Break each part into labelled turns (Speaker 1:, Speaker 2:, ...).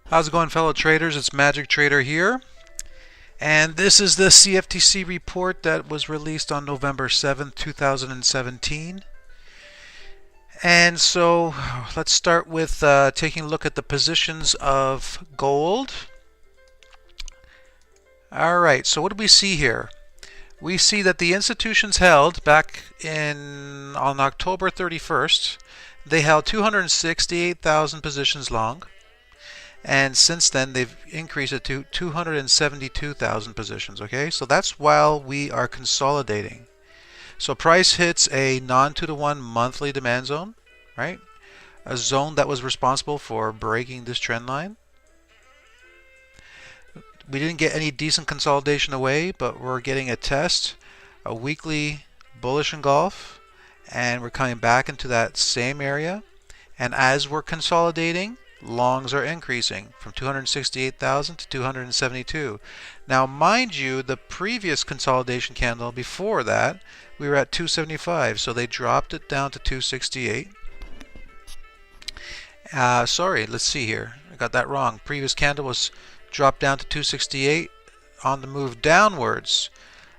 Speaker 1: How's it going, fellow traders? It's Magic Trader here. And this is the CFTC report that was released on November 7th, 2017. And so let's start with taking a look at the positions of gold. All right, so what do we see here? We see that the institutions held back on October 31st, they held 268,000 positions long. And since then, they've increased it to 272,000 positions. Okay, so that's while we are consolidating. So price hits a non-2-to-1 monthly demand zone, right? A zone that was responsible for breaking this trend line. We didn't get any decent consolidation away, but we're getting a test, a weekly bullish engulf, and we're coming back into that same area. And as we're consolidating, longs are increasing from 268,000 to 272. Now, mind you, the previous consolidation candle before that, we were at 275, so they dropped it down to 268. Sorry, let's see here. I got that wrong. Previous candle was dropped down to 268. On the move downwards,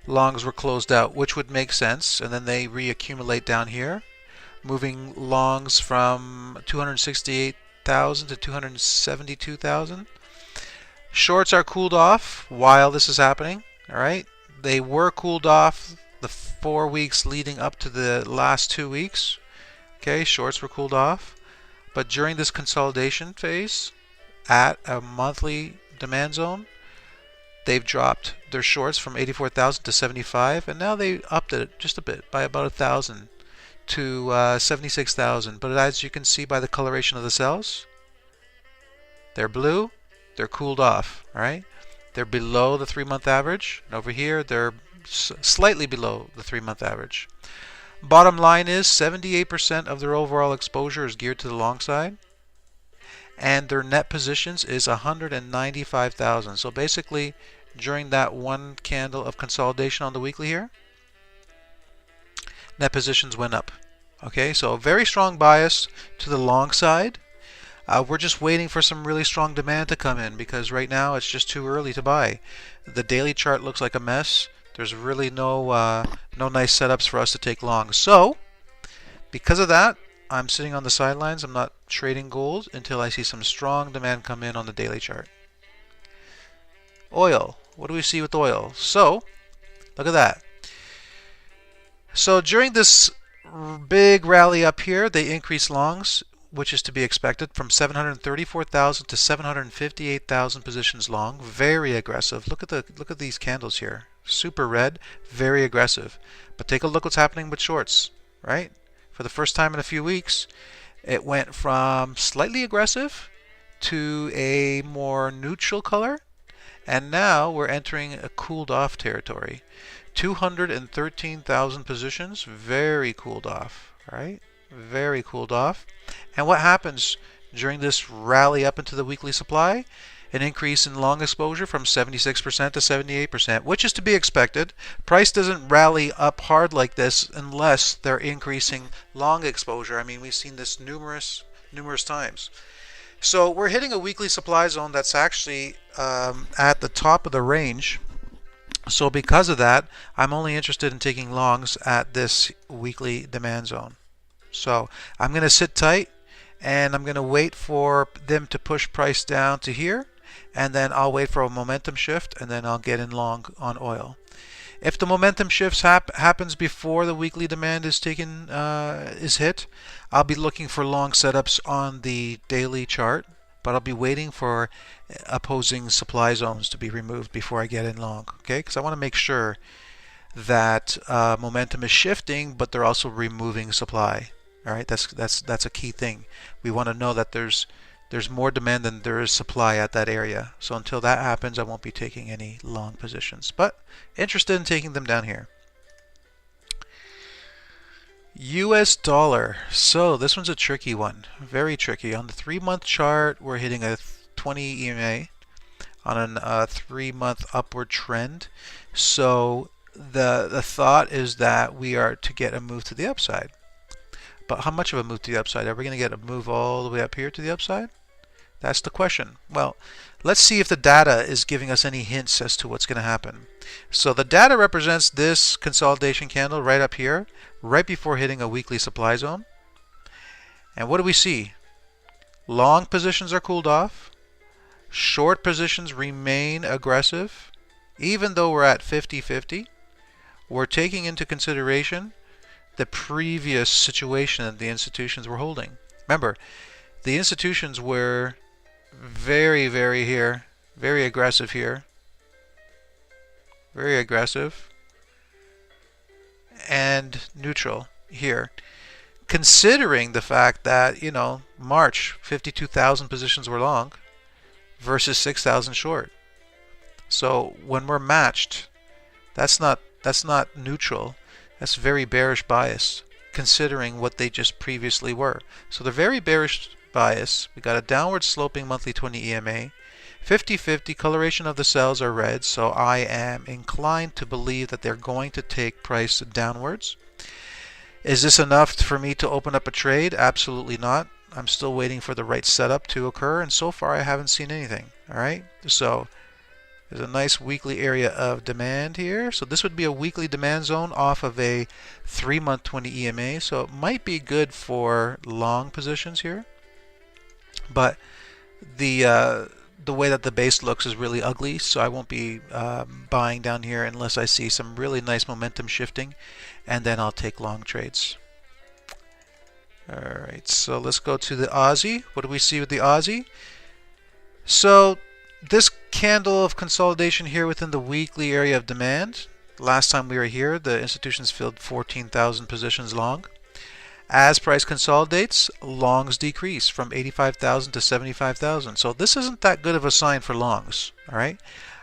Speaker 1: longs were closed out, which would make sense, and then they reaccumulate down here, moving longs from 268,000 to 272,000. Shorts are cooled off while this is happening. All right, they were cooled off the 4 weeks leading up to the last 2 weeks. Okay, shorts were cooled off, but during this consolidation phase at a monthly demand zone, they've dropped their shorts from 84,000 to 75, and now they upped it just a bit by about 1,000 to 76,000. But as you can see by the coloration of the cells, they're blue, they're cooled off. All right, they're below the 3-month average, and over here they're slightly below the 3-month average. Bottom line is 78% of their overall exposure is geared to the long side, and their net positions is 195,000. So basically, during that one candle of consolidation on the weekly here, net positions went up. Okay, so a very strong bias to the long side. We're just waiting for some really strong demand to come in, because right now it's just too early to buy. The daily chart looks like a mess. There's really no nice setups for us to take long. So because of that, I'm sitting on the sidelines. I'm not trading gold until I see some strong demand come in on the daily chart. Oil. What do we see with oil? So look at that. So during this big rally up here, they increased longs, which is to be expected, from 734,000 to 758,000 positions long. Very aggressive. Look at these candles here. Super red, very aggressive. But take a look what's happening with shorts, right? For the first time in a few weeks, it went from slightly aggressive to a more neutral color, and now we're entering a cooled off territory. 213,000 positions, very cooled off, right? Very cooled off. And what happens during this rally up into the weekly supply? An increase in long exposure from 76% to 78%, which is to be expected. Price doesn't rally up hard like this unless they're increasing long exposure. I mean, we've seen this numerous times. So we're hitting a weekly supply zone that's actually at the top of the range. So because of that, I'm only interested in taking longs at this weekly demand zone. So I'm going to sit tight, and I'm going to wait for them to push price down to here, and then I'll wait for a momentum shift, and then I'll get in long on oil. If the momentum shifts happens before the weekly demand is hit, I'll be looking for long setups on the daily chart, but I'll be waiting for opposing supply zones to be removed before I get in long. Okay, because I want to make sure that momentum is shifting, but they're also removing supply. All right, that's a key thing. We want to know that there's more demand than there is supply at that area. So until that happens, I won't be taking any long positions, but interested in taking them down here. US dollar. So this one's a tricky one, very tricky. On the 3-month chart, we're hitting a 20 EMA on a 3-month upward trend. So the thought is that we are to get a move to the upside. But how much of a move to the upside? Are we going to get a move all the way up here to the upside? That's the question. Well, let's see if the data is giving us any hints as to what's going to happen. So the data represents this consolidation candle right up here, right before hitting a weekly supply zone. And what do we see? Long positions are cooled off. Short positions remain aggressive. Even though we're at 50-50, we're taking into consideration the previous situation that the institutions were holding. Remember, the institutions were very aggressive here. Very aggressive. And neutral here. Considering the fact that, March, 52,000 positions were long versus 6,000 short. So when we're matched, that's not neutral. That's very bearish bias, considering what they just previously were. So they're very bearish bias. We got a downward sloping monthly 20 EMA. 50-50 coloration of the cells are red, so I am inclined to believe that they're going to take price downwards. Is this enough for me to open up a trade? Absolutely not. I'm still waiting for the right setup to occur, and so far I haven't seen anything. Alright, so there's a nice weekly area of demand here. So this would be a weekly demand zone off of a 3-month 20 EMA, so it might be good for long positions here. But the way that the base looks is really ugly, so I won't be buying down here unless I see some really nice momentum shifting, and then I'll take long trades. Alright, so let's go to the Aussie. What do we see with the Aussie? So this candle of consolidation here within the weekly area of demand. Last time we were here, the institutions filled 14,000 positions long. As price consolidates, longs decrease from 85,000 to 75,000. So this isn't that good of a sign for longs. All right,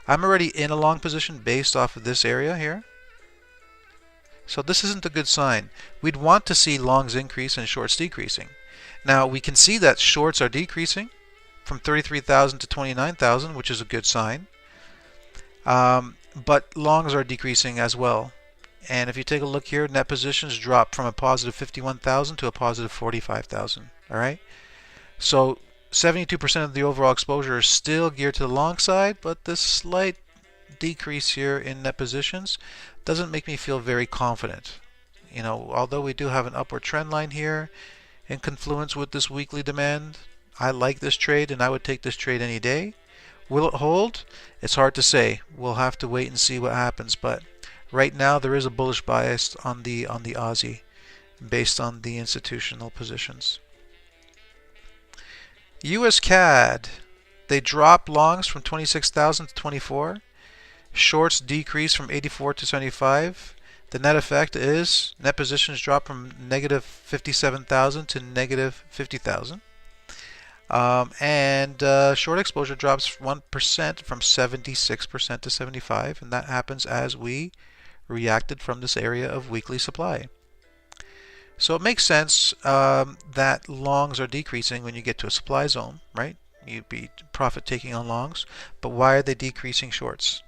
Speaker 1: I'm already in a long position based off of this area here. So this isn't a good sign. We'd want to see longs increase and shorts decreasing. Now we can see that shorts are decreasing from 33,000 to 29,000, which is a good sign. But longs are decreasing as well. And if you take a look here, net positions drop from a positive 51,000 to a positive 45,000. All right. So 72% of the overall exposure is still geared to the long side, but this slight decrease here in net positions doesn't make me feel very confident. Although we do have an upward trend line here in confluence with this weekly demand, I like this trade and I would take this trade any day. Will it hold? It's hard to say. We'll have to wait and see what happens, but right now there is a bullish bias on the Aussie based on the institutional positions. USCAD, they drop longs from 26,000 to 24. Shorts decrease from 84 to 75. The net effect is net positions drop from negative 57,000 to negative 50,000. Short exposure drops 1% from 76% to 75%, and that happens as we reacted from this area of weekly supply. So it makes sense that longs are decreasing when you get to a supply zone, right? You'd be profit taking on longs, but why are they decreasing shorts?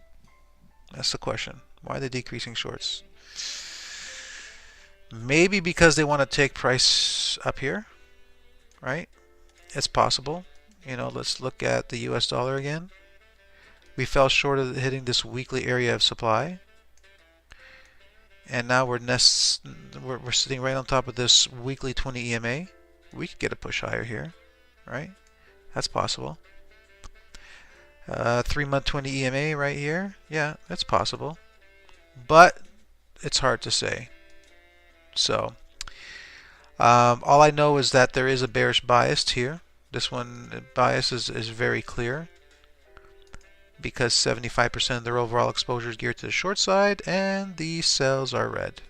Speaker 1: That's the question. Why are they decreasing shorts? Maybe because they want to take price up here, right? It's possible. Let's look at the US dollar again. We fell short of hitting this weekly area of supply. And now we're sitting right on top of this weekly 20 EMA. We could get a push higher here, right? That's possible. 3-month 20 EMA right here. Yeah, that's possible. But it's hard to say. So all I know is that there is a bearish bias here. This one bias is very clear because 75% of their overall exposure is geared to the short side and the cells are red.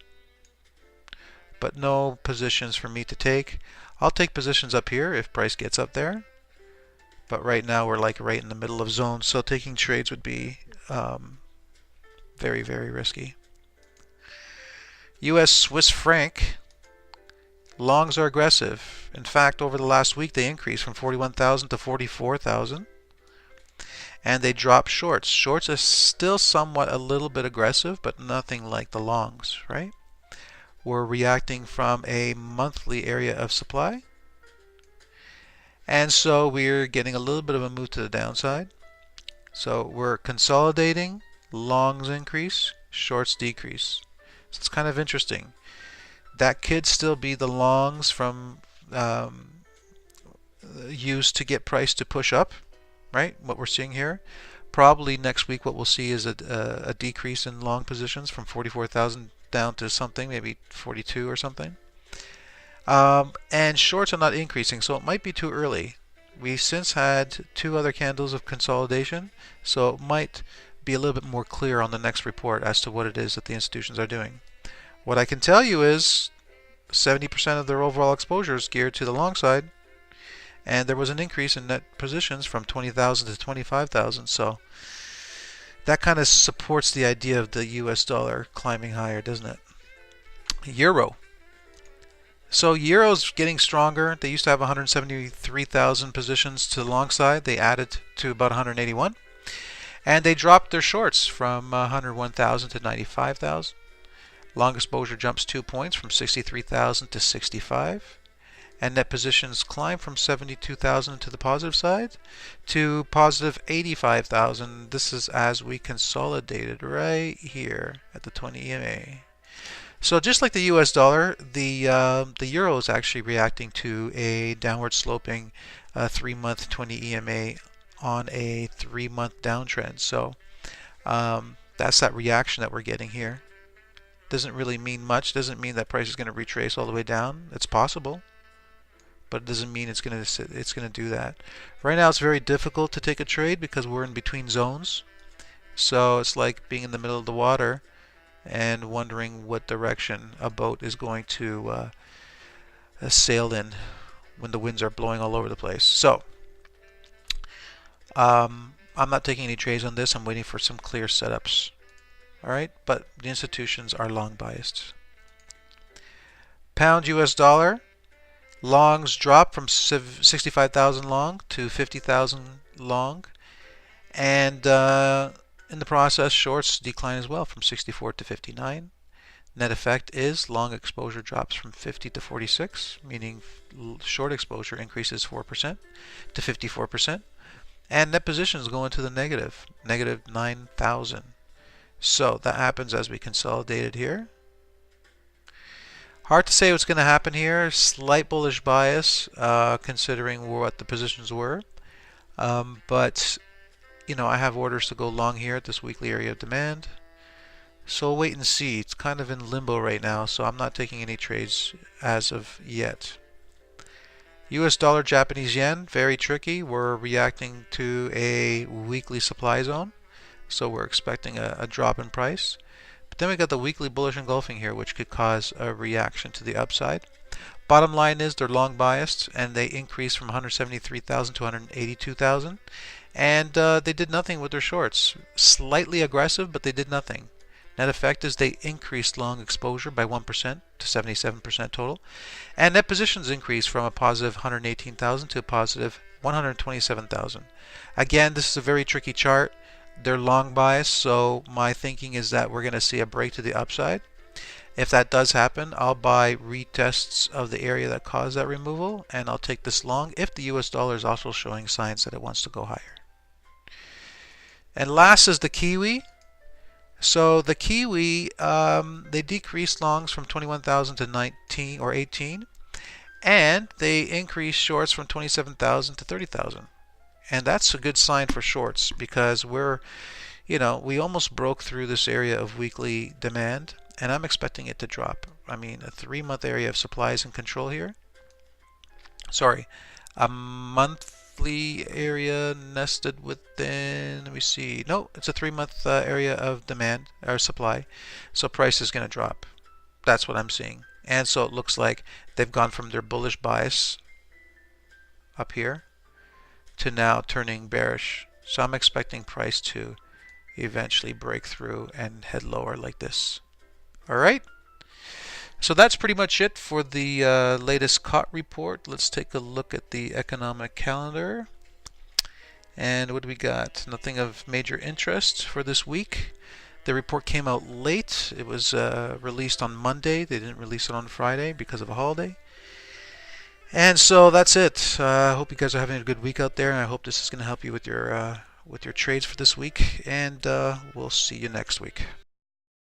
Speaker 1: But no positions for me to take. I'll take positions up here if price gets up there. But right now we're like right in the middle of zone, so taking trades would be very risky. US Swiss franc. Longs are aggressive. In fact, over the last week they increased from 41,000 to 44,000. And they dropped shorts. Shorts are still somewhat a little bit aggressive, but nothing like the longs, right? We're reacting from a monthly area of supply. And so we're getting a little bit of a move to the downside. So we're consolidating, longs increase, shorts decrease. So it's kind of interesting. That could still be the longs from used to get price to push up, right? What we're seeing here. Probably next week what we'll see is a decrease in long positions from 44,000 down to something, maybe 42 or something. And shorts are not increasing, so it might be too early. We since had 2 other candles of consolidation, so it might be a little bit more clear on the next report as to what it is that the institutions are doing. What I can tell you is 70% of their overall exposure is geared to the long side, and there was an increase in net positions from 20,000 to 25,000, so that kind of supports the idea of the US dollar climbing higher, doesn't it? Euro. So Euro's getting stronger. They used to have 173,000 positions to the long side. They added to about 181. And they dropped their shorts from 101,000 to 95,000. Long exposure jumps 2 points from 63,000 to 65. And net positions climb from 72,000 to the positive side to positive 85,000. This is as we consolidated right here at the 20 EMA. So just like the US dollar, the euro is actually reacting to a downward sloping 3-month 20 EMA on a 3-month downtrend. So that's that reaction that we're getting here. Doesn't really mean much. Doesn't mean that price is going to retrace all the way down. It's possible, but it doesn't mean it's going to do that. Right now it's very difficult to take a trade because we're in between zones. So it's like being in the middle of the water and wondering what direction a boat is going to sail in when the winds are blowing all over the place. So I'm not taking any trades on this. I'm waiting for some clear setups. Alright, but the institutions are long biased. Pound US dollar. Longs drop from 65,000 long to 50,000 long. And in the process, shorts decline as well from 64 to 59. Net effect is long exposure drops from 50 to 46, meaning short exposure increases 4% to 54%. And net positions go into the negative, negative 9,000. So that happens as we consolidated here. Hard to say what's going to happen here. Slight bullish bias considering what the positions were. But you know, I have orders to go long here at this weekly area of demand. So wait and see. It's kind of in limbo right now, so I'm not taking any trades as of yet. US dollar, Japanese yen, very tricky. We're reacting to a weekly supply zone, so we're expecting a drop in price. But then we got the weekly bullish engulfing here, which could cause a reaction to the upside. Bottom line is they're long biased, and they increased from 173,000 to 182,000. And they did nothing with their shorts. Slightly aggressive, but they did nothing. Net effect is they increased long exposure by 1% to 77% total. And net positions increased from a positive 118,000 to a positive 127,000. Again, this is a very tricky chart. They're long biased, so my thinking is that we're going to see a break to the upside. If that does happen, I'll buy retests of the area that caused that removal, and I'll take this long if the US dollar is also showing signs that it wants to go higher. And last is the Kiwi. So the Kiwi, they decreased longs from 21,000 to 19 or 18, and they increased shorts from 27,000 to 30,000. And that's a good sign for shorts because we almost broke through this area of weekly demand, and I'm expecting it to drop. I mean, a 3-month area of supply is in control here. Sorry, a monthly area nested within, let me see. No, it's a 3-month area of demand or supply. So price is going to drop. That's what I'm seeing. And so it looks like they've gone from their bullish bias up here to now turning bearish. So I'm expecting price to eventually break through and head lower like this. Alright, so that's pretty much it for the latest COT report. Let's take a look at the economic calendar. And what do we got? Nothing of major interest for this week. The report came out late. It was released on Monday. They didn't release it on Friday because of a holiday. And so that's it. I hope you guys are having a good week out there, and I hope this is going to help you with your trades for this week. And we'll see you next week.